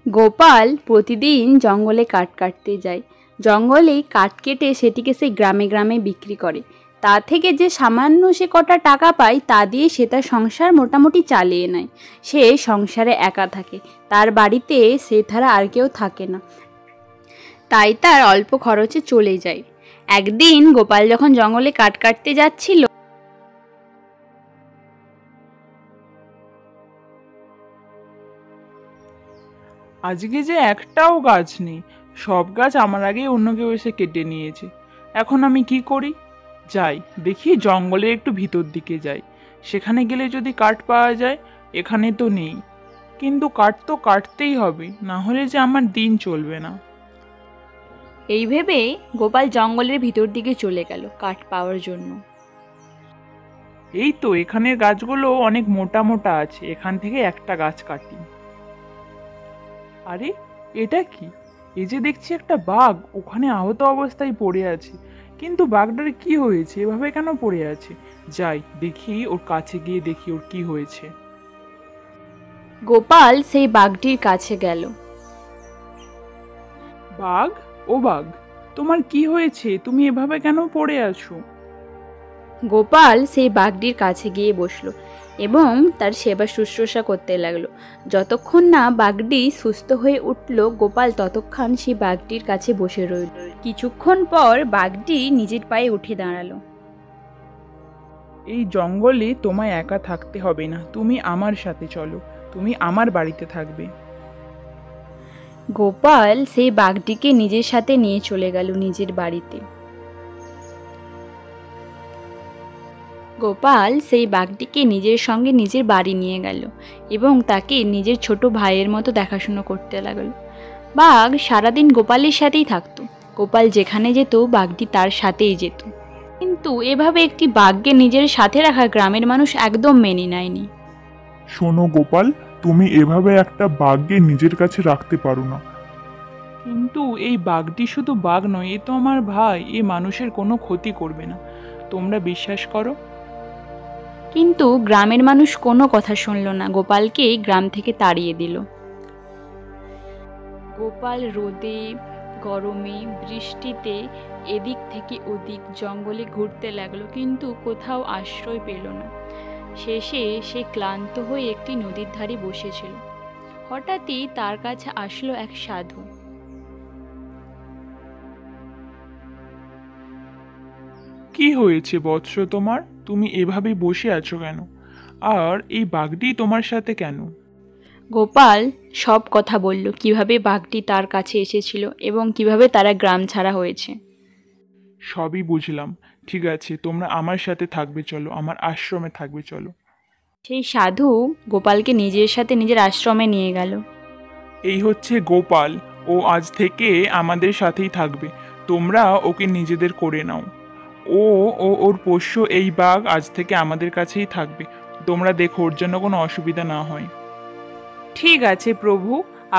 গোপাল প্রতিদিন জঙ্গলে কাঠ কাটতে যায়। জঙ্গলে কাঠ কেটে সেটিকে সে গ্রামে গ্রামে বিক্রি করে। তা থেকে যে সামান্য সে কটা টাকা পায় তা দিয়ে সে তার সংসার মোটামুটি চালিয়ে নেয়। সে সংসারে একা থাকে, তার বাড়িতে সে ছাড়া আর কেউ থাকে না, তাই তার অল্প খরচে চলে যায়। একদিন গোপাল যখন জঙ্গলে কাঠ কাটতে যাচ্ছিল, আজকে যে একটাও গাছ নেই, সব গাছ আমার আগেই অন্য কেউ এসে কেটে নিয়েছে। এখন আমি কি করি? যাই দেখি, জঙ্গলের একটু ভিতর দিকে যাই, সেখানে গেলে যদি কাঠ পাওয়া যায়। এখানে তো নেই, কিন্তু কাঠ তো কাটতেই হবে, না হলে যে আমার দিন চলবে না। এই ভেবে গোপাল জঙ্গলের ভিতর দিকে চলে গেল কাঠ পাওয়ার জন্য। এই তো এখানের গাছগুলো অনেক মোটা মোটা আছে, এখান থেকে একটা গাছ কাটি। আরে এটা কি? এই যে দেখছি একটা বাঘ ওখানে আহত অবস্থায় পড়ে আছে, কিন্তু বাঘটার কি হয়েছে, এভাবে কেন পড়ে আছে? যাই দেখি, ওর কাছে গিয়ে দেখি ওর কি হয়েছে। গোপাল সেই বাঘটির কাছে গেল। বাঘ, ও বাঘ, তোমার কি হয়েছে? তুমি এভাবে কেন পড়ে আছো? গোপাল সেই বাঘটির কাছে গিয়ে বসলো এবং তার সেবা শুশ্রূষা করতে লাগলো। যতক্ষণ না বাঘটি সুস্থ হয়ে উঠল, গোপাল ততক্ষণ সেই বাঘটির কাছে বসে রইল। কিছুক্ষণ পর বাঘটি নিজের পায়ে উঠে দাঁড়ালো। এই জঙ্গলে তোমায় একা থাকতে হবে না, তুমি আমার সাথে চলো, তুমি আমার বাড়িতে থাকবে। গোপাল সেই বাঘটিকে নিজের সাথে নিয়ে চলে গেল নিজের বাড়িতে। গোপাল সেই বাঘটিকে নিজের সঙ্গে নিজের বাড়ি নিয়ে গেল এবং তাকে নিজের ছোট ভাইয়ের মতো দেখাশুনো করতে লাগলো। বাঘ সারাদিন গোপালের সাথেই থাকতো। গোপাল যেখানে যেত বাঘটি তার সাথেই যেত। কিন্তু এভাবে একটি বাঘকে নিজের সাথে রাখা গ্রামের মানুষ একদম মেনে নেয়নি। শোনো গোপাল, তুমি এভাবে একটা বাঘকে নিজের কাছে রাখতে পারো না। কিন্তু এই বাঘটি শুধু বাঘ নয়, এ তো আমার ভাই, এ মানুষের কোনো ক্ষতি করবে না, তোমরা বিশ্বাস করো। কিন্তু গ্রামের মানুষ কোনো কথা শুনল না, গোপালকে গ্রাম থেকে তাড়িয়ে দিল। গোপাল রোদে, গরমে, বৃষ্টিতে এদিক থেকে ওদিক জঙ্গলে ঘুরতে লাগলো, কিন্তু কোথাও আশ্রয় পেল না। শেষে সে ক্লান্ত হয়ে একটি নদীর ধারে বসেছিল। হঠাৎই তার কাছে আসলো এক সাধু। কি হয়েছে বৎস তোমার? তুমি এভাবে বসে আছো কেন? আর এই বাঘটি তোমার সাথে কেন? গোপাল সব কথা বলল, কিভাবে বাঘটি তার কাছে এসেছিল এবং কিভাবে তারা গ্রাম ছাড়া হয়েছে। সবই বুঝলাম, ঠিক আছে, তোমরা আমার সাথে থাকবে, চলো আমার আশ্রমে থাকবে, চলো। সেই সাধু গোপালকে নিজের সাথে নিজের আশ্রমে নিয়ে গেল। এই হচ্ছে গোপাল, ও আজ থেকে আমাদের সাথেই থাকবে, তোমরা ওকে নিজেদের করে নাও। ও ও ওর পোষ্য এই বাঘ আজ থেকে আমাদের কাছেই থাকবে, তোমরা দেখো ওর জন্য কোনো অসুবিধা না হয়। ঠিক আছে প্রভু,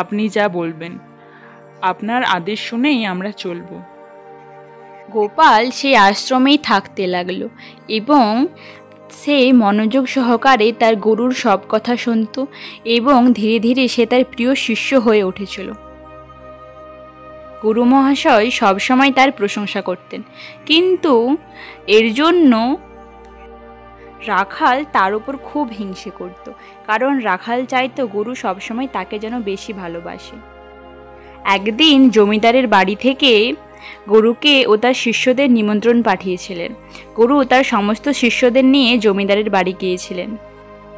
আপনি যা বলবেন, আপনার আদেশ শুনেই আমরা চলব। গোপাল সেই আশ্রমেই থাকতে লাগলো এবং সে মনোযোগ সহকারে তার গুরুর সব কথা শুনত এবং ধীরে ধীরে সে তার প্রিয় শিষ্য হয়ে উঠেছিল। গুরু মহাশয় সবসময় তার প্রশংসা করতেন, কিন্তু এর জন্য রাখাল তার উপর খুব হিংসে করত, কারণ রাখাল চাইতো গুরু সবসময় তাকে যেন বেশি ভালোবাসে। একদিন জমিদারের বাড়ি থেকে গুরুকে ও তার শিষ্যদের নিমন্ত্রণ পাঠিয়েছিলেন। গুরু তার সমস্ত শিষ্যদের নিয়ে জমিদারের বাড়ি গিয়েছিলেন।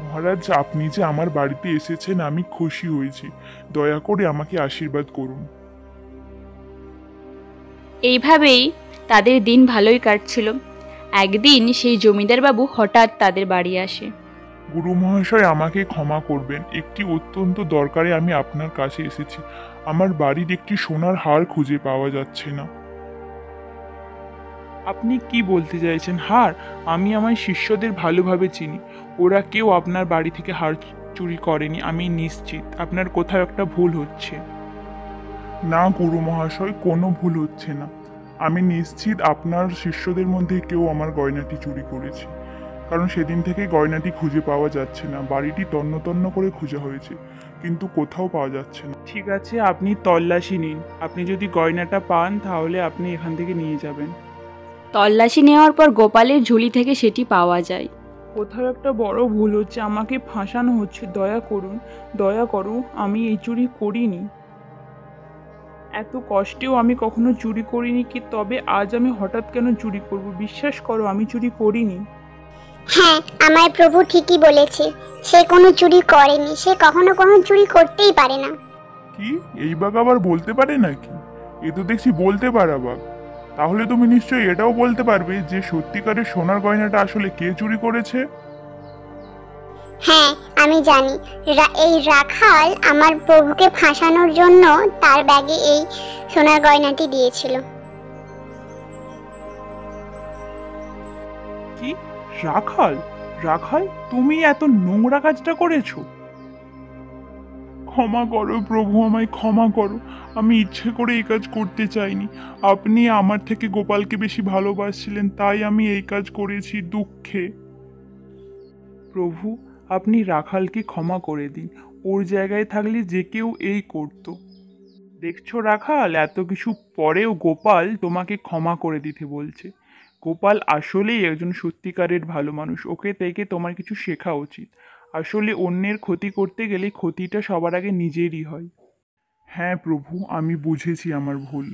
মহারাজ, আপনি যে আমার বাড়িতে এসেছেন আমি খুশি হয়েছি, দয়া করে আমাকে আশীর্বাদ করুন। এইভাবেই তাদের দিন ভালোই কাটছিল। একদিন সেই জমিদার বাবু হঠাৎ তাদের বাড়ি আসে। গুরু মহাশয়, আমাকে ক্ষমা করবেন, একটি অত্যন্ত দরকারে আমি আপনার কাছে এসেছি। আমার বাড়ির একটি সোনার হার খুঁজে পাওয়া যাচ্ছে না। আপনি কি বলতে চাইছেন? হার? আমি আমার শিষ্যদের ভালোভাবে চিনি, ওরা কেউ আপনার বাড়ি থেকে হার চুরি করেনি, আমি নিশ্চিত। আপনার কোথাও একটা ভুল হচ্ছে। না গুরু মহাশয়, কোনো ভুল হচ্ছে না। আমি নিশ্চিত আপনার শিষ্যদের মধ্যে কেউ আমার গয়নাটি চুরি করেছে। কারণ সেদিন থেকে গয়নাটি খুঁজে পাওয়া যাচ্ছে না। বাড়িটি তন্ন তন্ন করে খোঁজা হয়েছে, কিন্তু কোথাও পাওয়া যাচ্ছে না। ঠিক আছে, আপনি তল্লাশি নিন। আপনি যদি গয়নাটা পান তাহলে আপনি এখান থেকে নিয়ে যাবেন। তল্লাশি নেওয়ার পর গোপালের ঝুলি থেকে সেটি পাওয়া যায়। কোথাও একটা বড় ভুল হচ্ছে, আমাকে ফাঁসানো হচ্ছে। দয়া করুন, দয়া করো, আমি এই চুরি করিনি। এত কষ্টেও আমি কখনো চুরি করিনি, কি তবে আজ আমি হঠাৎ কেন চুরি করব? বিশ্বাস করো, আমি চুরি করিনি। হ্যাঁ, আমার প্রভু ঠিকই বলেছে, সে কোনো চুরি করেনি, সে কখনো কোনো চুরি করতেই পারে না। কি, এই বাঘ আবার বলতে পারে নাকি? এ তো দেখছি বলতে পারা বাঘ। তাহলে তুমি নিশ্চয়ই এটাও বলতে পারবে যে সত্যিকারের সোনার গয়নাটা আসলে কে চুরি করেছে? হ্যাঁ, আমি জানি। এই রাখাল আমার প্রভুকে ফাঁসানোর জন্য তার ব্যাগে এই সোনার গয়নাটি দিয়েছিল। কি, রাখাল? রাখাল, তুমি এত নোংরা কাজটা করেছো? ক্ষমা করো প্রভু, আমায় ক্ষমা করো। আমি ইচ্ছে করে এই কাজ করতে চাইনি। আপনি আমার থেকে গোপালকে বেশি ভালোবাসছিলেন, তাই আমি এই কাজ করেছি দুঃখে। প্রভু, আপনি রাখালকে ক্ষমা করে দিন। ওর জায়গায় থাকলে যে কেউ এই করতো। দেখছো রাখাল, এত কিছু পরেও গোপাল তোমাকে ক্ষমা করে দিতে বলছে। গোপাল আসলেই একজন সত্যিকারের ভালো মানুষ। ওকে থেকে তোমার কিছু শেখা উচিত। আসলে অন্যের ক্ষতি করতে গেলে ক্ষতিটা সবার আগে নিজেরই হয়। হ্যাঁ প্রভু, আমি বুঝেছি আমার ভুল।